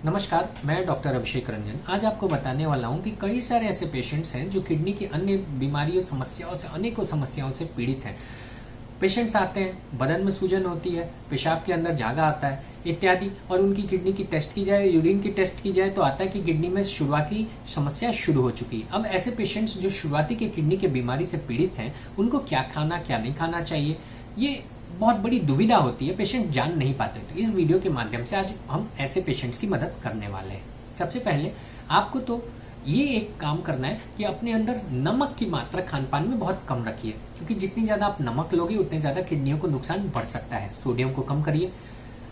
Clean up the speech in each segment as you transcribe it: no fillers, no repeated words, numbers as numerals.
नमस्कार, मैं डॉक्टर अभिषेक रंजन। आज आपको बताने वाला हूं कि कई सारे ऐसे पेशेंट्स हैं जो किडनी की अन्य बीमारियों समस्याओं से अनेकों समस्याओं से पीड़ित हैं। पेशेंट्स आते हैं, बदन में सूजन होती है, पेशाब के अंदर झागा आता है इत्यादि, और उनकी किडनी की टेस्ट की जाए, यूरिन की टेस्ट की जाए तो आता है कि किडनी में शुरुआती समस्या शुरू हो चुकी है। अब ऐसे पेशेंट्स जो शुरुआती की किडनी की बीमारी से पीड़ित हैं, उनको क्या खाना क्या नहीं खाना चाहिए, ये बहुत बड़ी दुविधा होती है, पेशेंट जान नहीं पाते। तो इस वीडियो के माध्यम से आज हम ऐसे पेशेंट्स की मदद करने वाले हैं। सबसे पहले आपको तो ये एक काम करना है कि अपने अंदर नमक की मात्रा खान पान में बहुत कम रखिए, क्योंकि जितनी ज़्यादा आप नमक लोगे उतने ज़्यादा किडनियों को नुकसान बढ़ सकता है। सोडियम को कम करिए।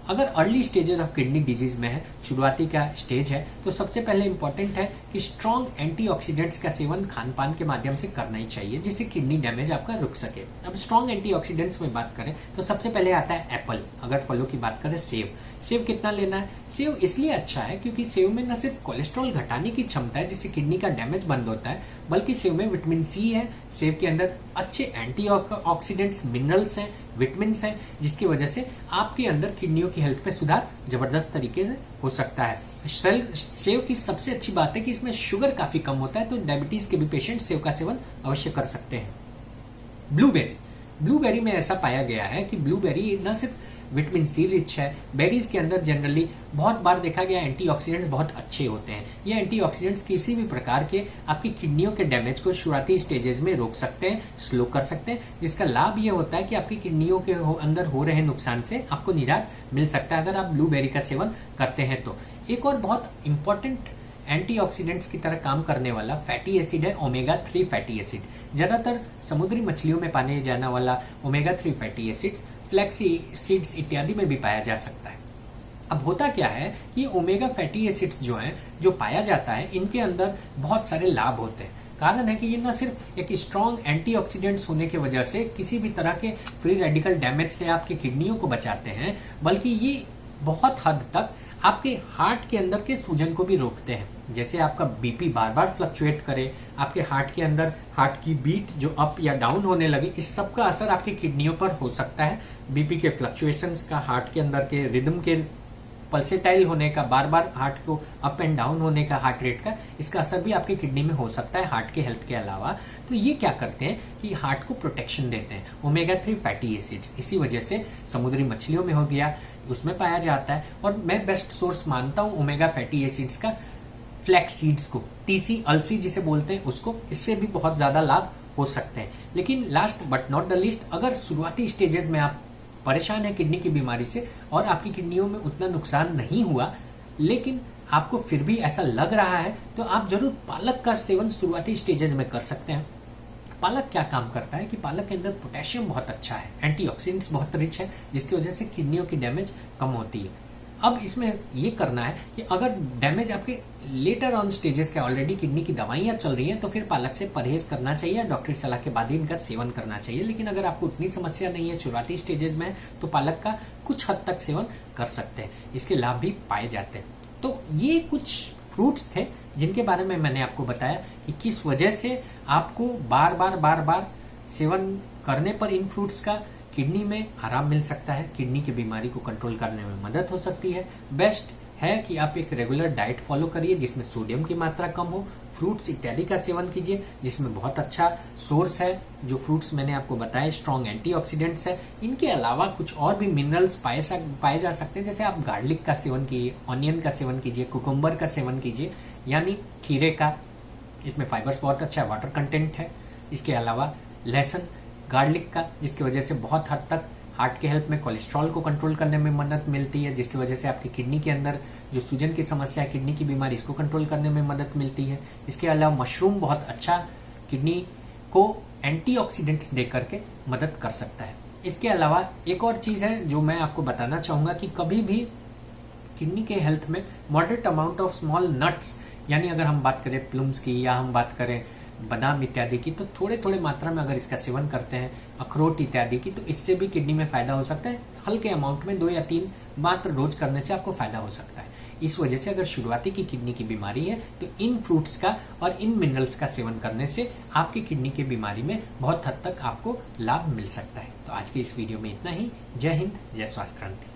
अगर early stages of kidney disease में है, शुरुआती का स्टेज है, तो सबसे पहले इंपॉर्टेंट है कि स्ट्रॉन्ग एंटीऑक्सीडेंट्स का सेवन खान पान के माध्यम से करना ही चाहिए, जिससे किडनी डैमेज आपका रुक सके। अब स्ट्रॉन्ग एंटीऑक्सीडेंट्स में बात करें तो सबसे पहले आता है एप्पल। अगर फलों की बात करें, सेव कितना लेना है? सेव इसलिए अच्छा है क्योंकि सेव में न सिर्फ कोलेस्ट्रॉल घटाने की क्षमता है जिससे किडनी का डैमेज बंद होता है, बल्कि सेव में विटामिन सी है। सेव के अंदर अच्छे एंटीऑक्सीडेंट्स, मिनरल्स हैं, विटामिन हैं, जिसकी वजह से आपके अंदर किडनियों की हेल्थ पे सुधार जबरदस्त तरीके से हो सकता है। सेव की सबसे अच्छी बात है कि इसमें शुगर काफी कम होता है, तो डायबिटीज के भी पेशेंट सेव का सेवन अवश्य कर सकते हैं। ब्लूबेरी में ऐसा पाया गया है कि ब्लूबेरी न सिर्फ विटामिन सी रिच है, बेरीज के अंदर जनरली बहुत बार देखा गया एंटीऑक्सीडेंट्स बहुत अच्छे होते हैं। ये एंटीऑक्सीडेंट्स किसी भी प्रकार के आपकी किडनियों के डैमेज को शुरुआती स्टेजेस में रोक सकते हैं, स्लो कर सकते हैं, जिसका लाभ ये होता है कि आपकी किडनियों के अंदर हो रहे नुकसान से आपको निजात मिल सकता है अगर आप ब्लूबेरी का सेवन करते हैं तो। एक और बहुत इंपॉर्टेंट एंटीऑक्सीडेंट्स की तरह काम करने वाला फैटी एसिड है ओमेगा 3 फैटी एसिड। ज्यादातर समुद्री मछलियों में पाने जाने वाला omega 3 fatty acids flexi seeds इत्यादि में भी पाया जा सकता है। अब होता क्या है कि ओमेगा फैटी एसिड्स जो हैं, जो पाया जाता है, इनके अंदर बहुत सारे लाभ होते हैं। कारण है कि ये न सिर्फ एक स्ट्रॉन्ग एंटीऑक्सीडेंट्स होने की वजह से किसी भी तरह के फ्री रेडिकल डैमेज से आपके किडनियों को बचाते हैं, बल्कि ये बहुत हद तक आपके हार्ट के अंदर के सूजन को भी रोकते हैं। जैसे आपका बीपी बार बार फ्लक्चुएट करे, आपके हार्ट के अंदर हार्ट की बीट जो अप या डाउन होने लगे, इस सब का असर आपकी किडनियों पर हो सकता है। बीपी के फ्लक्चुएशंस का, हार्ट के अंदर के रिदम के पल्सेटाइल होने का, बार बार हार्ट को अप एंड डाउन होने का, हार्ट रेट का, इसका असर भी आपकी किडनी में हो सकता है हार्ट के हेल्थ के अलावा। तो ये क्या करते हैं कि हार्ट को प्रोटेक्शन देते हैं ओमेगा 3 फैटी एसिड्स। इसी वजह से समुद्री मछलियों में हो गया, उसमें पाया जाता है। और मैं बेस्ट सोर्स मानता हूँ ओमेगा फैटी एसिड्स का फ्लैक्स सीड्स को, तीसी अलसी जिसे बोलते हैं उसको। इससे भी बहुत ज्यादा लाभ हो सकते हैं। लेकिन last but not the least, अगर शुरुआती स्टेजेस में आप परेशान है किडनी की बीमारी से और आपकी किडनियों में उतना नुकसान नहीं हुआ, लेकिन आपको फिर भी ऐसा लग रहा है, तो आप जरूर पालक का सेवन शुरुआती स्टेजेस में कर सकते हैं। पालक क्या काम करता है कि पालक के अंदर पोटेशियम बहुत अच्छा है, एंटीऑक्सीडेंट्स बहुत रिच है, जिसकी वजह से किडनियों की डैमेज कम होती है। अब इसमें ये करना है कि अगर डैमेज आपके लेटर ऑन स्टेजेस के, ऑलरेडी किडनी की दवाइयाँ चल रही हैं, तो फिर पालक से परहेज करना चाहिए, डॉक्टर की सलाह के बाद ही इनका सेवन करना चाहिए। लेकिन अगर आपको उतनी समस्या नहीं है, शुरुआती स्टेजेस में है, तो पालक का कुछ हद तक सेवन कर सकते हैं, इसके लाभ भी पाए जाते हैं। तो ये कुछ फ्रूट्स थे जिनके बारे में मैंने आपको बताया कि किस वजह से आपको बार बार सेवन करने पर इन फ्रूट्स का किडनी में आराम मिल सकता है, किडनी की बीमारी को कंट्रोल करने में मदद हो सकती है। बेस्ट है कि आप एक रेगुलर डाइट फॉलो करिए जिसमें सोडियम की मात्रा कम हो, फ्रूट्स इत्यादि का सेवन कीजिए जिसमें बहुत अच्छा सोर्स है। जो फ्रूट्स मैंने आपको बताए स्ट्रॉन्ग एंटीऑक्सीडेंट्स है। इनके अलावा कुछ और भी मिनरल्स पाए जा सकते हैं, जैसे आप गार्लिक का सेवन कीजिए, ऑनियन का सेवन कीजिए, कुकुम्बर का सेवन कीजिए, यानी खीरे का, इसमें फाइबर्स बहुत अच्छा वाटर कंटेंट है। इसके अलावा लहसुन, गार्लिक का, जिसकी वजह से बहुत हद तक हार्ट के हेल्थ में कोलेस्ट्रॉल को कंट्रोल करने में मदद मिलती है, जिसकी वजह से आपकी किडनी के अंदर जो सूजन की समस्या है, किडनी की बीमारी, इसको कंट्रोल करने में मदद मिलती है। इसके अलावा मशरूम बहुत अच्छा किडनी को एंटीऑक्सीडेंट्स दे करके मदद कर सकता है। इसके अलावा एक और चीज़ है जो मैं आपको बताना चाहूँगा कि कभी भी किडनी के हेल्थ में moderate amount of small nuts, यानी अगर हम बात करें प्लम्स की या हम बात करें बादाम इत्यादि की, तो थोड़े मात्रा में अगर इसका सेवन करते हैं, अखरोट इत्यादि की, तो इससे भी किडनी में फायदा हो सकता है। हल्के अमाउंट में 2 या 3 मात्र रोज करने से आपको फायदा हो सकता है। इस वजह से अगर शुरुआती की किडनी की बीमारी है तो इन फ्रूट्स का और इन मिनरल्स का सेवन करने से आपकी किडनी की बीमारी में बहुत हद तक आपको लाभ मिल सकता है। तो आज के इस वीडियो में इतना ही। जय हिंद, जय स्वास्थ्य क्रांति।